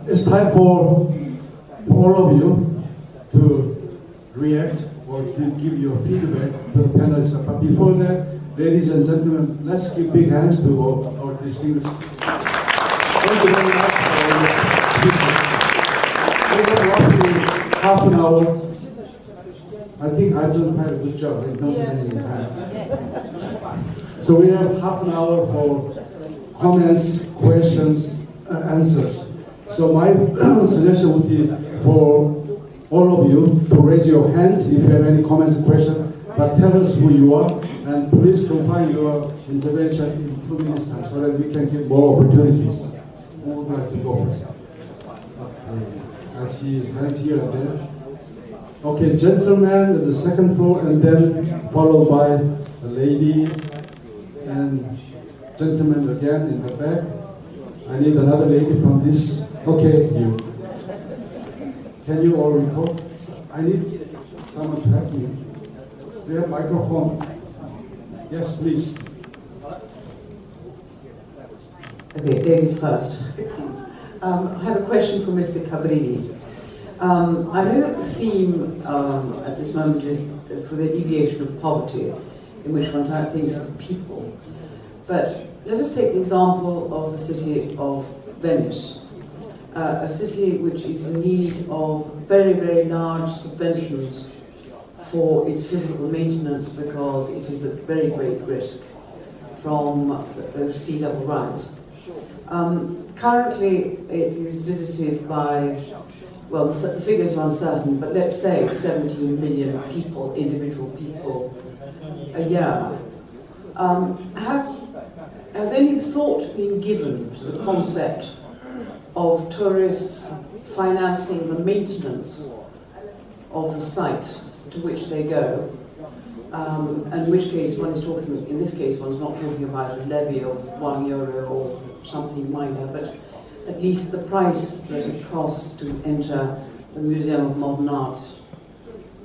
it's time for all of you to react or to give your feedback to the panelists. But before that, ladies and gentlemen, let's give big hands to our distinguished. Thank you very much for your speeches. Roughly half an hour. I think I've done quite a good job in not spending time. So we have half an hour for comments, questions, answers. So my suggestion would be for all of you to raise your hand if you have any comments or questions, but tell us who you are, and please confine your intervention in 2 minutes time so that we can give more opportunities. Who would like to go first? I see hands here and there. Okay, gentleman at the second floor, and then followed by a lady, and gentleman again in the back. I need another lady from this. Okay, you. Can you all record? I need someone to help me. We have microphone. Yes, please. Okay, ladies first, it seems. I have a question for Mr. Cabrini. I know that the theme at this moment is for the alleviation of poverty, in which one thinks of people. But let us take the example of the city of Venice, a city which is in need of very, very large subventions for its physical maintenance because it is at very great risk from sea level rise. Currently, it is visited by, well, the figures are uncertain, but let's say 17 million people, individual people, a year. Has any thought been given to the concept of tourists financing the maintenance of the site to which they go? And in which case one is talking, in this case one is not talking about a levy of €1 or something minor, but at least the price that it costs to enter the Museum of Modern Art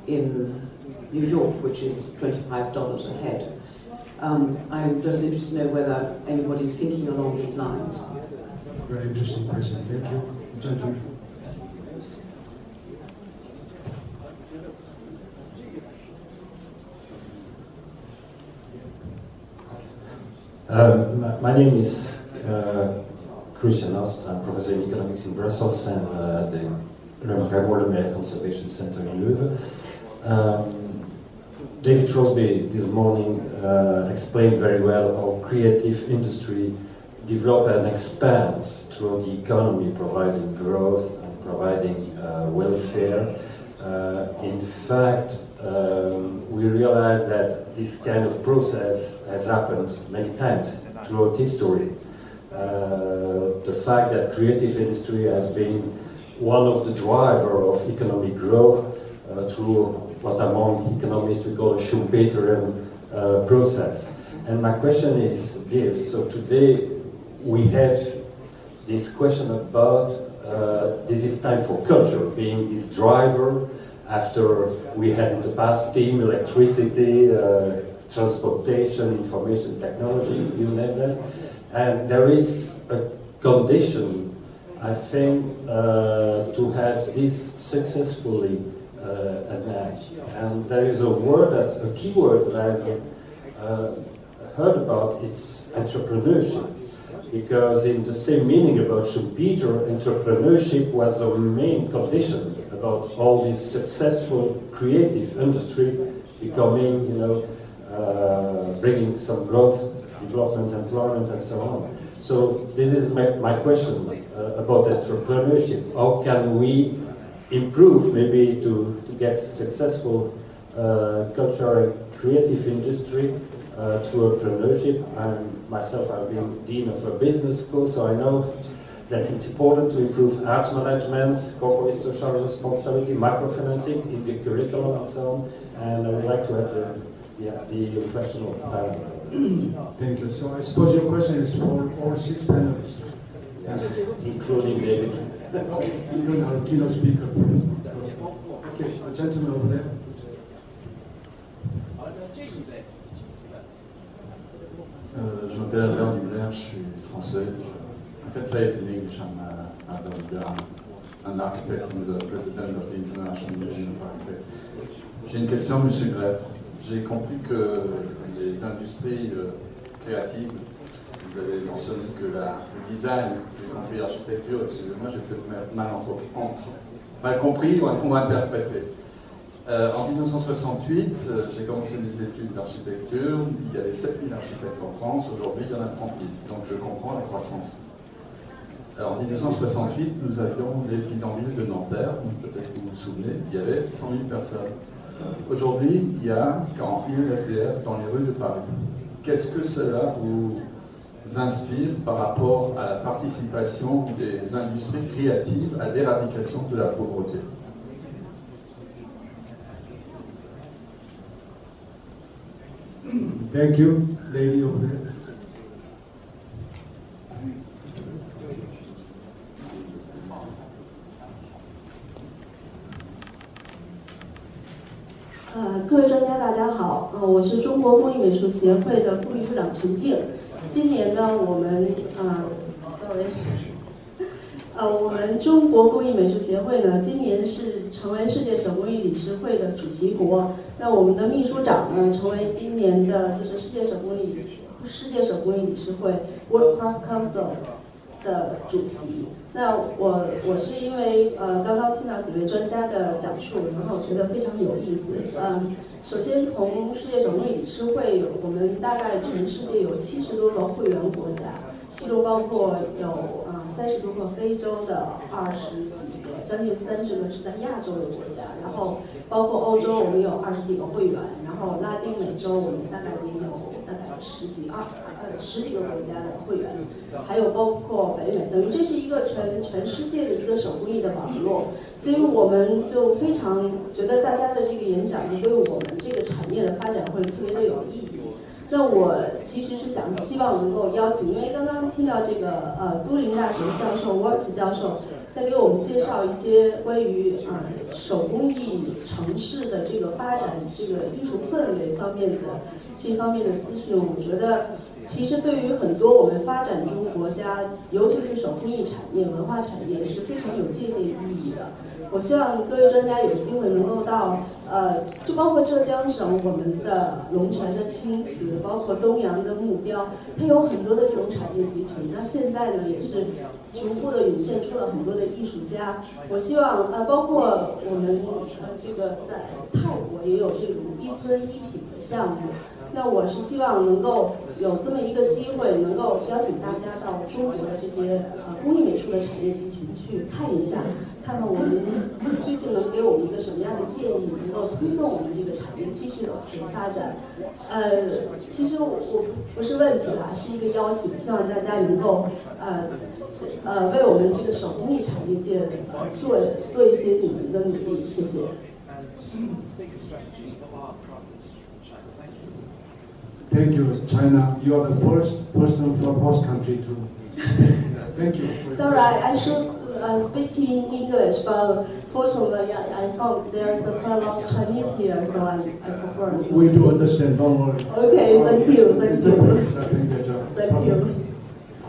in New York, which is $25 a head. I'm just interested to know whether anybody's thinking along these lines. Very interesting question. Thank you. Gentlemen. My name is Christian Ast. I'm professor in economics in Brussels and the Rem Conservation Center in Leuven. David Crosby this morning explained very well how creative industry develops and expands through the economy, providing growth and providing welfare. In fact, we realize that this kind of process has happened many times throughout history. The fact that creative industry has been one of the drivers of economic growth through what among economists we call a Schumpeterian process. And my question is this: so today we have this question about this is time for culture being this driver after we had in the past steam, electricity, transportation, information technology, you name that. And there is a condition, I think, to have this successfully enacted. And there is a key word that I've heard about, it's entrepreneurship. Because in the same meaning about Schumpeter, entrepreneurship was the main condition about all this successful creative industry becoming, bringing some growth, development, employment, and so on. So this is my question about entrepreneurship. How can we improve maybe to get successful culture and creative industry through entrepreneurship? Myself, I've been Dean of a business school, so I know that it's important to improve art management, corporate social responsibility, microfinancing in the curriculum and so on. And I would like to have the professional panel. Thank you. So I suppose your question is for all 6 panelists. Including David. Even our keynote speaker. Okay, the gentleman over there. Je m'appelle Albert Dubler, je suis français, I can say it in English. I'm an architect and the president of the International Union of Architects. J'ai une question, M. Greff. J'ai compris que les industries créatives, vous avez mentionné que le design, y compris l'architecture, excusez-moi, j'ai peut-être mal compris ou interprété. En 1968, j'ai commencé mes études d'architecture, il y avait 7000 architectes en France, aujourd'hui il y en a 30 000, donc je comprends la croissance. Alors, en 1968, nous avions les bidonvilles de Nanterre, peut-être que vous vous souvenez, il y avait 100 000 personnes. Aujourd'hui, il y a 40 000 SDF dans les rues de Paris. Qu'est-ce que cela vous inspire par rapport à la participation des industries créatives à l'éradication de la pauvreté? Thank you, lady over there. 各位专家大家好，我是中国工艺美术协会的副秘书长陈静。今年呢，我们中国工艺美术协会呢，今年是成为世界手工艺理事会的主席国。那我们的秘书长呢，成为今年的就是世界手工艺理事会 World Craft Council 的主席。那我是因为刚刚听到几位专家的讲述，然后觉得非常有意思。首先从世界手工艺理事会我们大概全世界有70多个会员国家，其中包括有30多个非洲的20几个，将近30个是在亚洲的国家，然后包括欧洲我们有20几个会员，然后拉丁美洲我们大概也有大概十几个国家的会员，还有包括北美，等于这是一个全世界的一个手工艺的网络，所以我们就非常觉得大家的这个演讲对我们这个产业的发展会特别的有意义。那我其实是希望能够邀请，因为刚刚听到这个都灵大学教授沃尔特教授在给我们介绍一些关于手工艺城市的这个发展，这个艺术氛围这方面的资讯，我觉得其实对于很多我们发展中国家，尤其是手工艺产业、文化产业是非常有借鉴意义的。我希望各位专家有机会能够到就包括浙江省我们的龙泉的青瓷，包括东阳的木雕，它有很多的这种产业集群。那现在呢，也是逐步的涌现出了很多的艺术家。我希望包括我们这个在泰国也有这种一村一品的项目。那我是希望能够有这么一个机会，能够邀请大家到中国的这些工艺美术的产业集群去看一下，看看我们究竟能给我们一个什么样的建议，能够推动我们这个产业继续的往前发展。其实我不是问题啦，是一个邀请，希望大家能够为我们这个手工艺产业界做一些你们的努力，谢谢。Thank you, China. You are the first person from host country to speak. Thank you. Sorry, I should speak in English, but fortunately I thought there's a lot of Chinese here, so I prefer. We do understand, don't worry. Okay, thank you. Interpreters are doing their job. Thank you.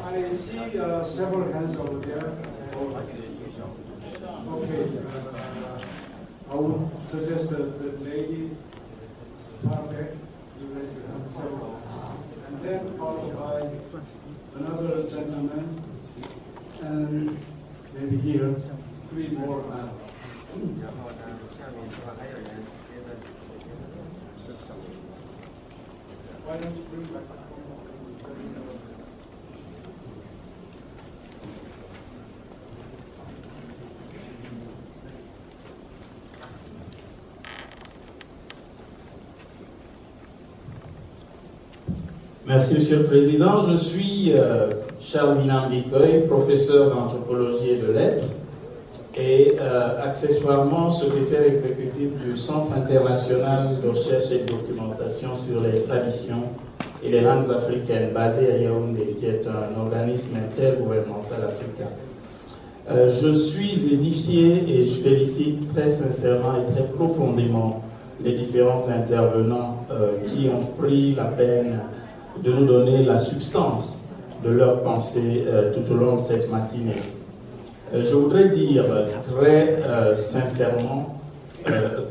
I see several hands over there. Okay. I would suggest the lady back. And then followed by another gentleman, and maybe here, 3 more. Why don't you bring back the Merci, Monsieur le Président. Je suis Charles Minambicoy, professeur d'anthropologie et de lettres et accessoirement secrétaire exécutif du Centre international de recherche et de documentation sur les traditions et les langues africaines basé à Yaoundé, qui est un organisme intergouvernemental africain. Je suis édifié et je félicite très sincèrement et très profondément les différents intervenants qui ont pris la peine de nous donner la substance de leurs pensées tout au long de cette matinée. Je voudrais dire très sincèrement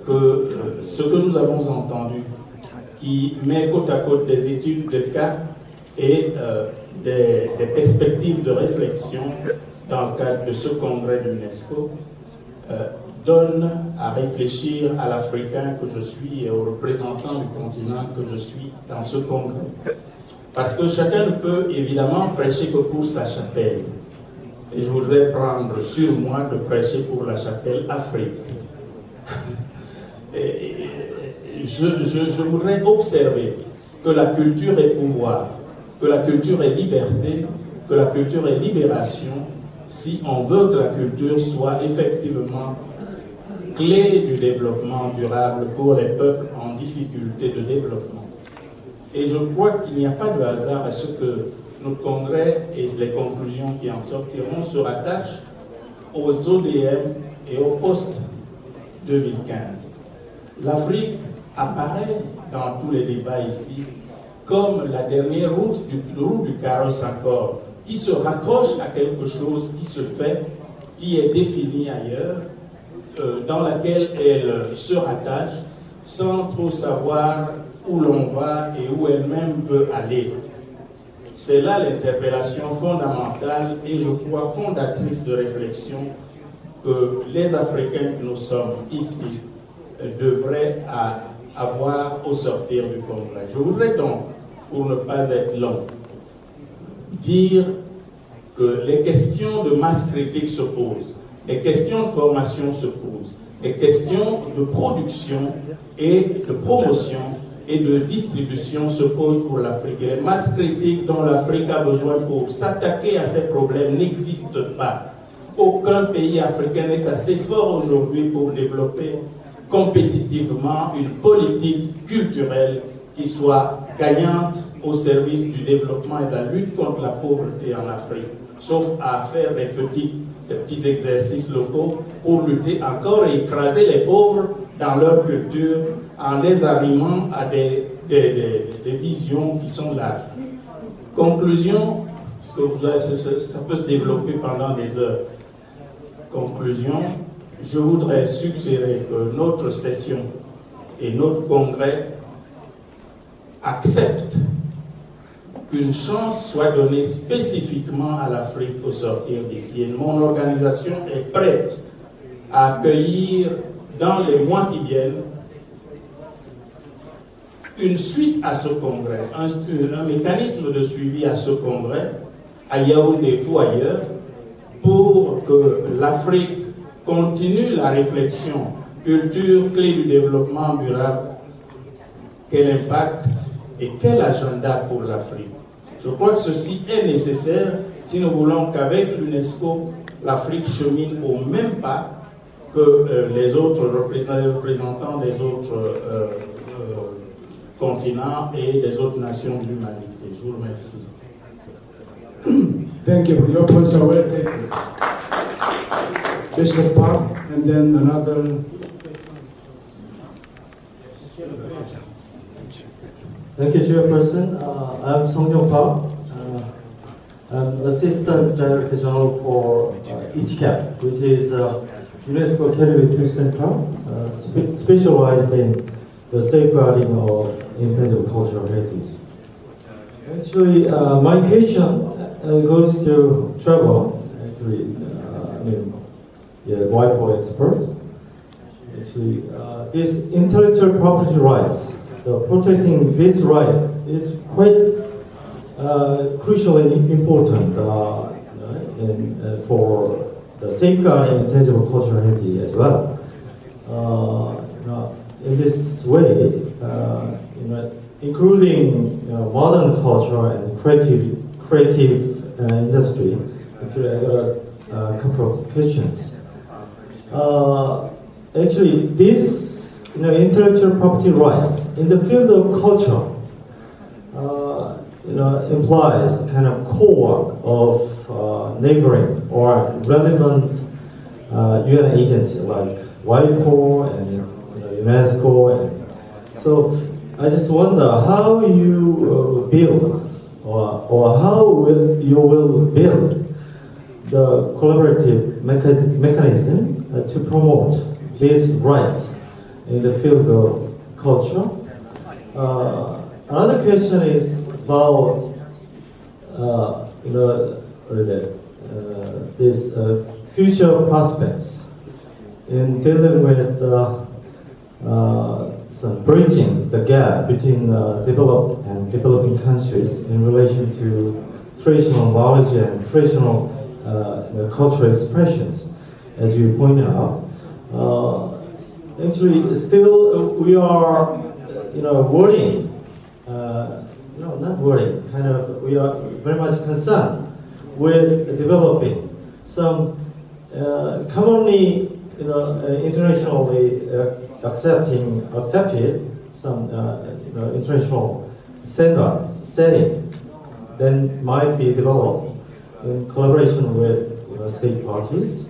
que ce que nous avons entendu, qui met côte à côte des études de cas et des perspectives de réflexion dans le cadre de ce congrès de l'UNESCO, donne à réfléchir à l'Africain que je suis et aux représentants du continent que je suis dans ce congrès. Parce que chacun ne peut évidemment prêcher que pour sa chapelle. Et je voudrais prendre sur moi de prêcher pour la chapelle Afrique. Je voudrais observer que la culture est pouvoir, que la culture est liberté, que la culture est libération, si on veut que la culture soit effectivement clé du développement durable pour les peuples en difficulté de développement. Et je crois qu'il n'y a pas de hasard à ce que notre congrès et les conclusions qui en sortiront se rattachent aux ODM et au post-2015. L'Afrique apparaît dans tous les débats ici comme la dernière route du carrosse encore, qui se raccroche à quelque chose qui se fait, qui est défini ailleurs, dans laquelle elle se rattache sans trop savoir où l'on va et où elle-même veut aller. C'est là l'interpellation fondamentale et je crois fondatrice de réflexion que les Africains que nous sommes ici devraient avoir au sortir du congrès. Je voudrais donc, pour ne pas être long, dire que les questions de masse critique se posent, les questions de formation se posent, les questions de production et de promotion et de distribution se posent pour l'Afrique. Et les masses critiques dont l'Afrique a besoin pour s'attaquer à ces problèmes n'existent pas. Aucun pays africain n'est assez fort aujourd'hui pour développer compétitivement une politique culturelle qui soit gagnante au service du développement et de la lutte contre la pauvreté en Afrique, sauf à faire des petits exercices locaux pour lutter encore et écraser les pauvres dans leur culture en les arrimant à des visions qui sont larges. Conclusion, parce que ça peut se développer pendant des heures. Conclusion, je voudrais suggérer que notre session et notre congrès acceptent qu'une chance soit donnée spécifiquement à l'Afrique au sortir d'ici. Et mon organisation est prête à accueillir dans les mois qui viennent une suite à ce congrès, un mécanisme de suivi à ce congrès, à Yaoundé ou ailleurs, pour que l'Afrique continue la réflexion culture, clé du développement durable, quel impact et quel agenda pour l'Afrique. Je crois que ceci est nécessaire si nous voulons qu'avec l'UNESCO, l'Afrique chemine au même pas que les autres représentants des autres continents et des autres nations de l'humanité. Je vous remercie. Thank you. Your points are well taken. Mr. Park, and then another. Thank you, Chairperson. I'm Song-Yong Park. I'm Assistant Director General for ICCAP, which is UNESCO Category 2 Center, specialized in the safeguarding of intangible cultural heritage. Actually, my question goes to Trevor, actually, WIPO expert. Actually, this intellectual property rights, protecting this right is quite crucially important for the safeguarding intangible cultural heritage as well. In this way, including modern culture and creative industry, actually I got a couple of questions. Actually, this intellectual property rights in the field of culture implies a kind of core of neighboring or relevant UN agency like WIPO and UNESCO. And so I just wonder how you build or how you will build the collaborative mechanism to promote these rights in the field of culture. Another question is about these future prospects in dealing with some bridging the gap between developed and developing countries in relation to traditional knowledge and traditional cultural expressions, as you pointed out. Actually, still we are, worrying. Not worrying. Kind of, we are very much concerned with developing some commonly, internationally accepted some international standard setting then might be developed in collaboration with state parties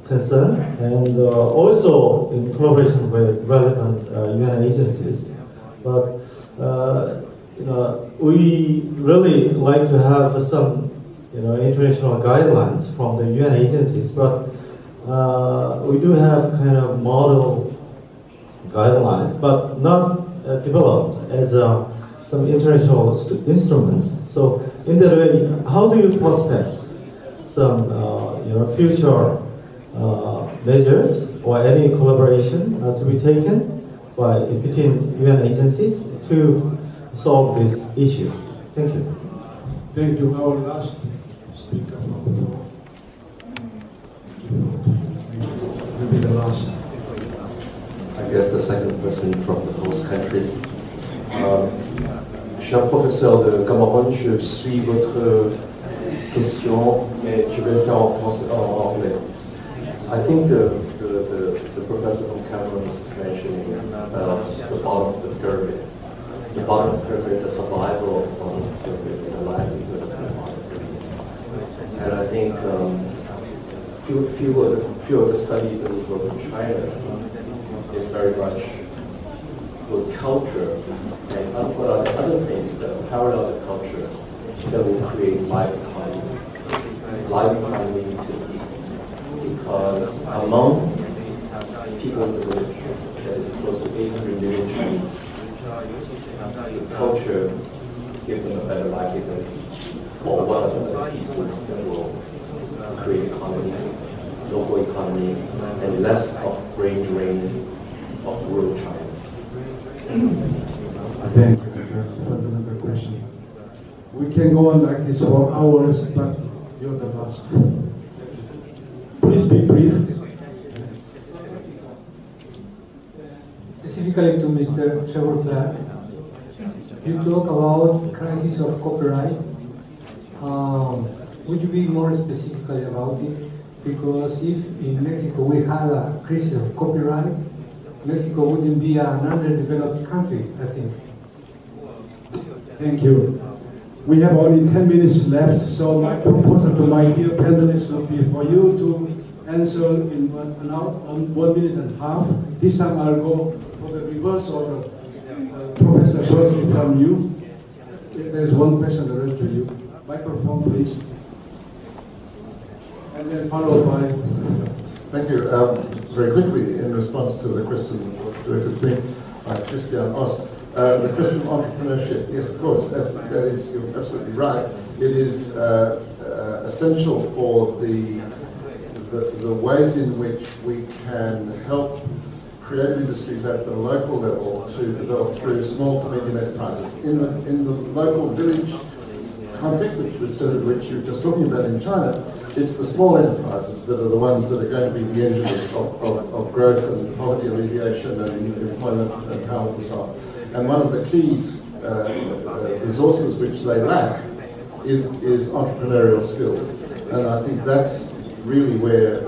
concerned and also in collaboration with relevant UN agencies. But we really like to have some international guidelines from the UN agencies, but we do have kind of model guidelines, but not developed as some international instruments. So in that way, how do you prospect some future measures or any collaboration to be taken between UN agencies to solve these issues? Thank you. Thank you. Our last speaker. Will be the last. I guess the second person from the host country. Cher professeur de Cameroun, je suis votre question, mais je vais le faire en français, en anglais. I think the professor from Cameroon was mentioning the bottom of the pyramid. The bottom of the pyramid, the survival of the bottom of the pyramid, and the livelihood of the bottom of the pyramid. And I think few of the studies that we do in China is very much with culture and what are the other things that parallel the culture that will create live economy to because among people in the village, that is close to 800 million Chinese, the culture gives them a better livelihood, or one of the pieces that will create economy, local economy, and less of brain drain of rural China. Thank you for another question. We can go on like this for hours, but you're the last. Please be brief. Specifically to Mr. Trevor Clark, you talk about crisis of copyright. Would you be more specifically about it? Because if in Mexico we had a crisis of copyright, Mexico wouldn't be an underdeveloped country, I think. Thank you. We have only 10 minutes left, so my proposal to my dear panelists would be for you to answer in 1 minute and a half. This time I'll go for the reverse order. Professor, first from you. If there's one question, the rest to you. Microphone, please. And then followed by... Thank you. Very quickly, in response to the question directed to me by Christian asked, the question of entrepreneurship, yes, of course, that is, you're absolutely right. It is essential for the ways in which we can help creative industries at the local level to develop through small to medium enterprises. In the local village context, which you're just talking about in China, it's the small enterprises that are the ones that are going to be the engine of growth and poverty alleviation and employment and talent and so on. And one of the keys resources which they lack is entrepreneurial skills. And I think that's really where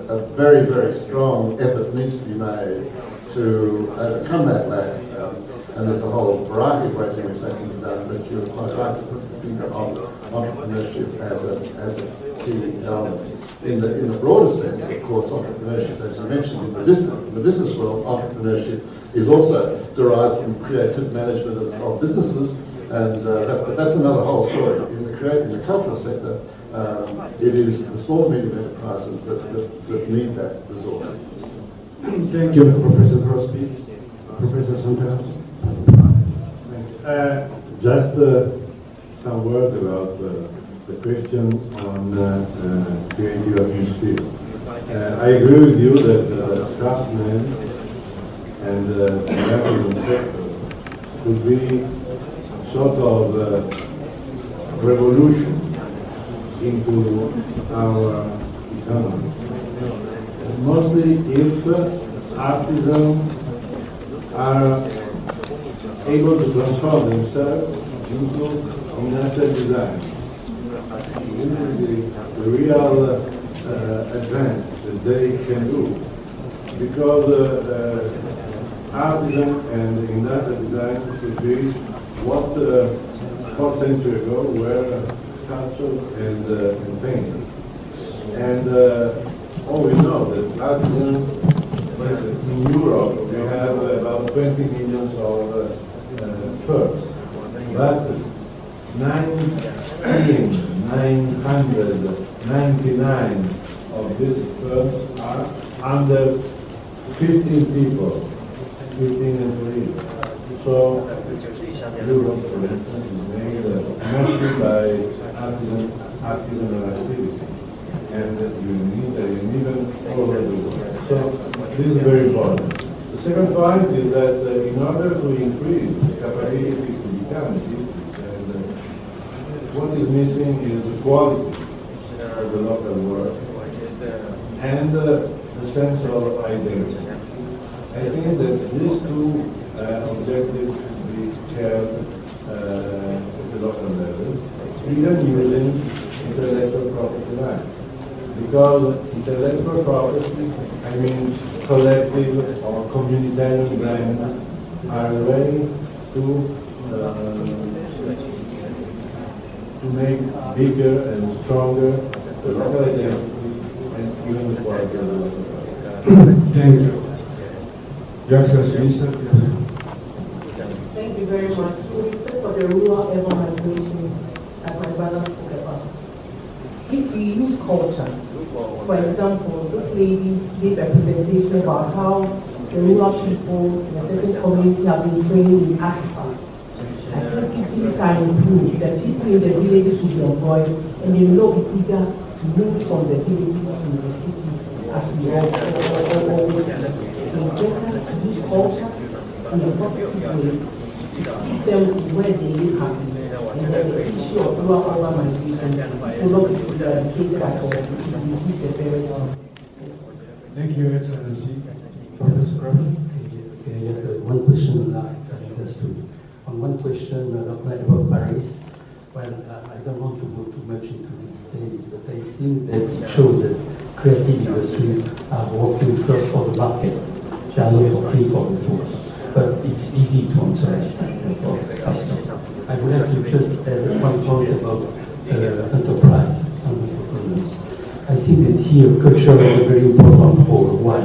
a very, very strong effort needs to be made to overcome that lack. And there's a whole variety of ways in which that can be done, but you're quite right to put the finger on entrepreneurship as a key element. In the broader sense, of course, entrepreneurship, as you mentioned, in the business world, entrepreneurship is also derived from creative management of businesses, And that's another whole story. In the cultural sector, it is the small medium enterprises that need that resource. Thank you, Professor Crosby. Professor Santana. Just some words about the question on creative industry. I agree with you that craftsmen and the artisan sector could be sort of revolution into our economy. Mostly if artisans are able to transform themselves into industrial design. The real advance that they can do. Because artisan and industrial design could be what 4th century ago were sculpture and painting. And we know that artisans, in Europe, we have about 20 million of firms. But 999 of these firms are under 15 people, 15 employees. So Europe, for instance, is made mostly by artisanal activity. And you need even all over the world. So this is very important. The second point is that in order to increase the capability to become and what is missing is the quality of the local work and the sense of identity. I think that these two objectives should be shared at the local level, even using intellectual property rights. Because intellectual property, I mean collective or communitarian brand, are a way to make bigger and stronger the local identity and even the quality of the local life. Thank you. Your Excellency, Minister. Thank you very much. In respect of the rural urban migration that my brother spoke about, if we use culture, for example, this lady gave a presentation about how the rural people in a certain community have been trained in artifacts. I think if these are improved, the people in the villages will be employed and they will not be eager to move from the villages to the city as we always see. So it's better to use culture in a positive way to keep them where they live happy. And then the issue of rural urban migration will not be eradicated at all, which will reduce the barriers. Thank you, Your Excellency. Professor Crowley. One question I understood. On one question about Paris, well, I don't want to go too much into the details, but I think that it shows that creative industries are working first for the market. They are not working for the poor. But it's easy to answer for customers. I would like to just add one point about enterprise and entrepreneurs. I think that here culture is a very important role. Why?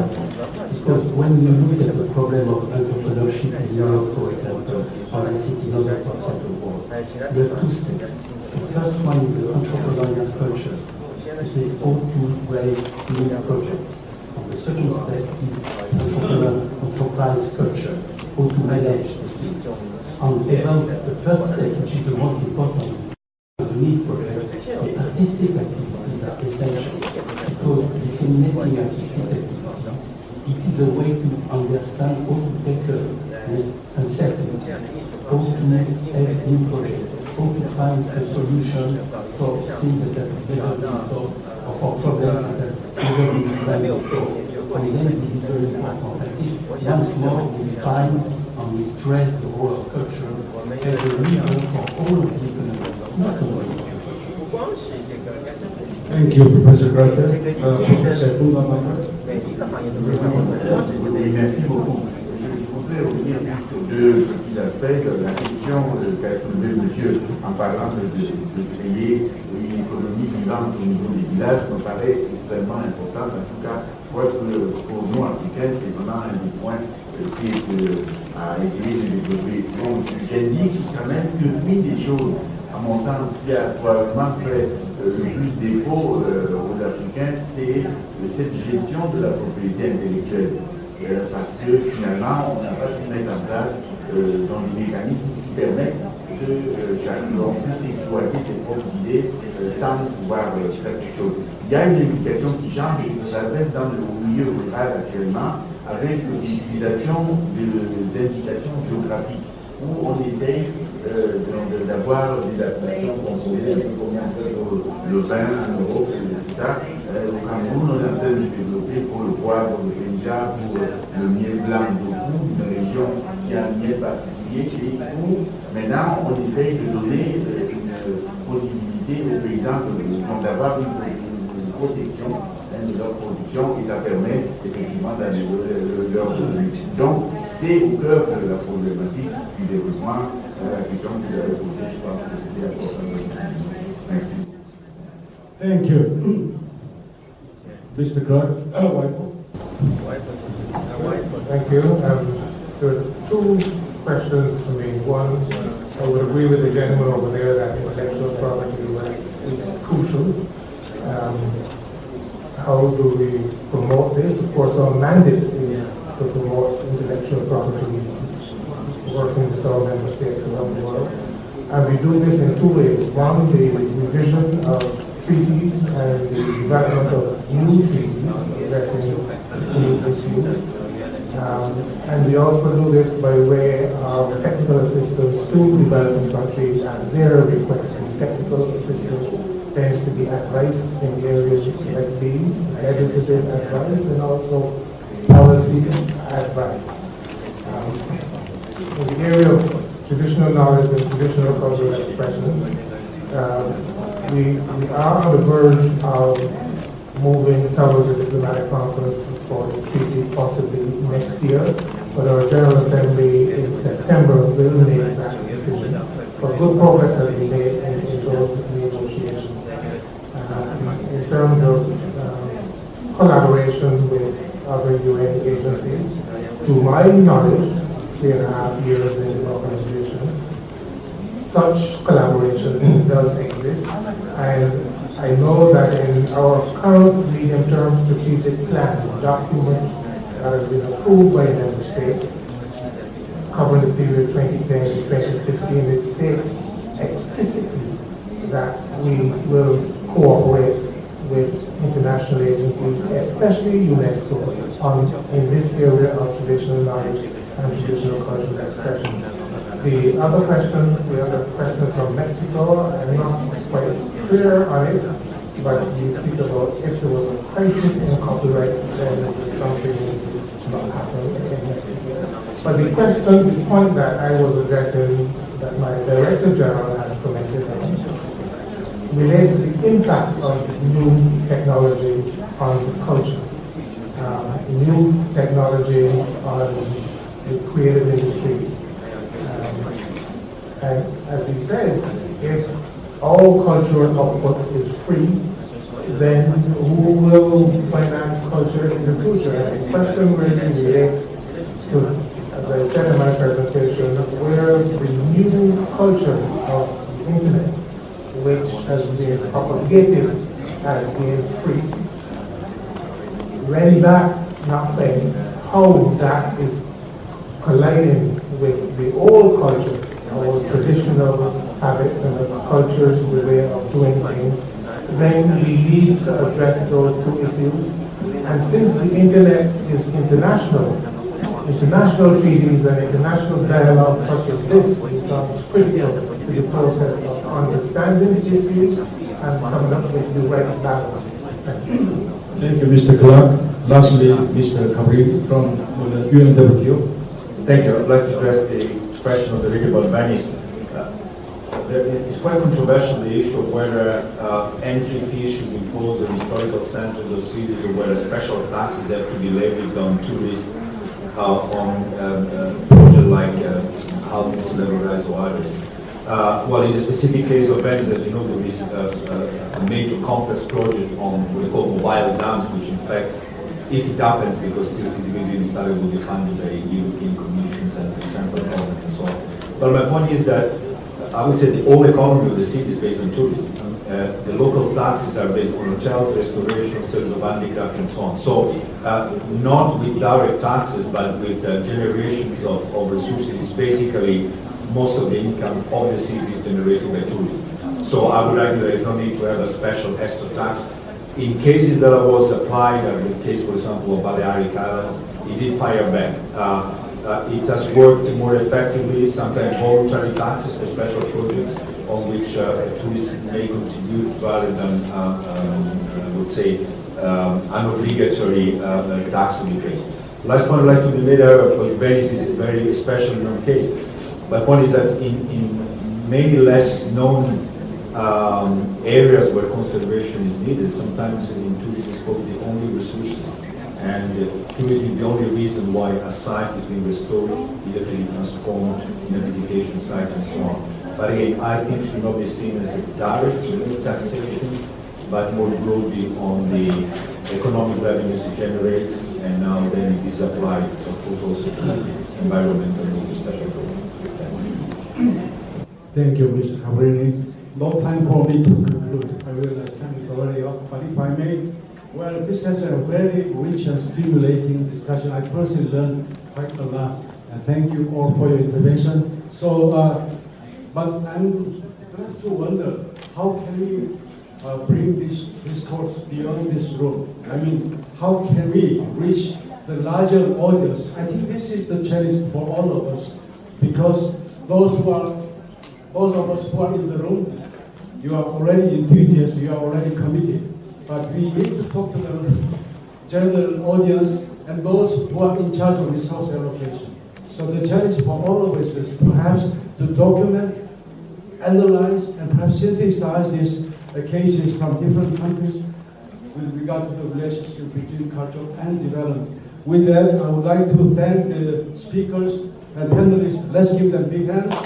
Because when you look at the problem of entrepreneurship in Europe, for example, or I think in other parts of the world, you have two steps. The first one is the entrepreneurial culture. It is how to raise new projects. And the second step is enterprise culture, how to manage the things. And about the third step, which is the most important, the need project, the artistic activities are essential because disseminating artistic activities, it is a way to understand how to tackle uncertainty, how to have new projects, how to find a solution for things that have never been solved or for problems that have never been designed before. And then this is very important. I think once more we find and we stress the role of culture as a lever for all of the economy, not only for culture. Thank you, Professor Crowley. Professor Poulvard. Oui, merci beaucoup. Je voudrais revenir sur deux petits aspects. La question qu'a soulevée monsieur en parlant de créer une économie vivante au niveau des villages me paraît extrêmement importante. En tout cas, pour nous, Africains, c'est vraiment un des points qui est à essayer de développer. Donc j'indique quand même qu'une des choses, à mon sens, qui a probablement fait le plus défaut aux Africains, c'est cette gestion de la propriété intellectuelle. Parce que finalement, on n'a pas pu mettre en place dans les mécanismes qui permettent que chacun puisse exploiter ses propres idées sans pouvoir faire quelque chose. Il y a une éducation qui change et qui s'adresse dans le milieu rural actuellement avec l'utilisation des indications géographiques où on essaye d'avoir des appellations contrôlées, comme le vin en Europe et tout ça. Au Cameroun, on est en train de développer pour le poivre, le Benja, pour le miel blanc de Kou, une région qui a un miel particulier chez nous. Maintenant, on essaye de donner une possibilité aux paysans d'avoir une protection de leur production et ça permet effectivement d'améliorer leur revenu. Donc, c'est au cœur de la problématique du développement, la question que vous avez posée, je pense que c'était important. Merci. Thank you. Mr. Clark. Thank you. There are two questions to me. One, I would agree with the gentleman over there that intellectual property rights is crucial. How do we promote this? Of course, our mandate is to promote intellectual property, working with all member states around the world. And we do this in two ways. One, the revision of treaties and the development of new treaties addressing new issues. And we also do this by way of technical assistance to developing countries and their requests. Technical assistance tends to be advice in areas like these, legislative advice and also policy advice. In the area of traditional knowledge and traditional cultural expressions, we are on the verge of moving towards a diplomatic conference for the treaty possibly next year, but our General Assembly in September will make that decision. But good progress has been made in those negotiations. In terms of collaboration with other UN agencies, to my knowledge, 3.5 years in the organization, such collaboration does exist, and I know that in our current medium-term strategic plan document that has been approved by the member states, covering the period 2010 to 2015, it states explicitly that we will cooperate with international agencies, especially UNESCO, in this area of traditional knowledge and traditional cultural expression. The other question from Mexico, I'm not quite clear on it, but you speak about if there was a crisis in copyright, then something would happen in Mexico. But the point that I was addressing, that my Director General has commented on, relates to the impact of new technology on culture, new technology on the creative industries. And as he says, if all cultural output is free, then who will finance culture in the future? And the question really relates to, as I said in my presentation, where the new culture of the internet, which has been propagated as being free, when that not paying, how that is colliding with the old culture, our traditional habits and the cultures, the way of doing things, then we need to address those two issues. And since the internet is international treaties and international dialogue such as this becomes critical to the process of understanding the issues and coming up with the right balance. Thank you. Thank you, Mr. Clark. Lastly, Mr. Kabri from the UNWTO. Thank you. I'd like to address the question of the legal Venice. It's quite controversial, the issue of whether entry fees should be imposed on historical centers or cities, or whether special taxes have to be levied on tourists on projects like Alvin Celebrities or others. Well, in the specific case of Venice, as you know, there is a major complex project on what we call mobile dams, which in fact, if it happens, because still feasibility study will be funded by European Commission and Central But my point is that I would say the whole economy of the city is based on tourism. The local taxes are based on hotels, restoration, sales of handicraft, and so on. So not with direct taxes, but with generations of resources. It's basically most of the income of the city is generated by tourism. So I would argue there is no need to have a special extra tax. In cases that was applied, in the case, for example, of Balearic Islands, it did fire back. It has worked more effectively, sometimes voluntary taxes for special projects on which tourists may contribute rather than, I would say, an obligatory tax to be paid. Last point I'd like to be made out of was Venice is a very special known case. My point is that in many less known areas where conservation is needed, sometimes in tourism is probably the only resources. And tourism is the only reason why a site is being restored, either to be transformed in a visitation site and so on. But again, I think it should not be seen as a direct taxation, but more broadly on the economic revenues it generates, and now then it is applied, of course, also to the environmental needs, special programs. Thank you, Mr. Cabrini. No time for me to conclude. I realize time is already up, but if I may, well, this has a very rich and stimulating discussion. I personally learned quite a lot, and thank you all for your intervention. So, but I'm left to wonder, how can we bring this discourse beyond this room? I mean, how can we reach the larger audience? I think this is the challenge for all of us, because those of us who are in the room, you are already enthusiasts, you are already committed. But we need to talk to the general audience and those who are in charge of resource allocation. So the challenge for all of us is perhaps to document, analyze, and perhaps synthesize these cases from different countries with regard to the relationship between culture and development. With that, I would like to thank the speakers and panelists. Let's give them big hands.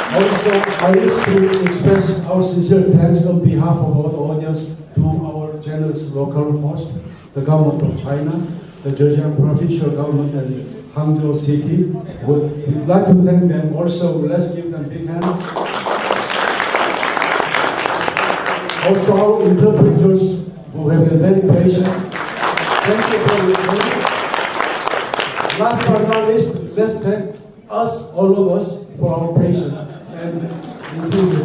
Also, I wish to express our sincere thanks on behalf of all the audience to our generous local host, the government of China, the Zhejiang provincial government, and Hangzhou City. We'd like to thank them also. Let's give them big hands. Also, our interpreters who have been very patient. Thank you for listening. Last but not least, let's thank us, all of us, for our patience. And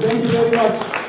thank you very much.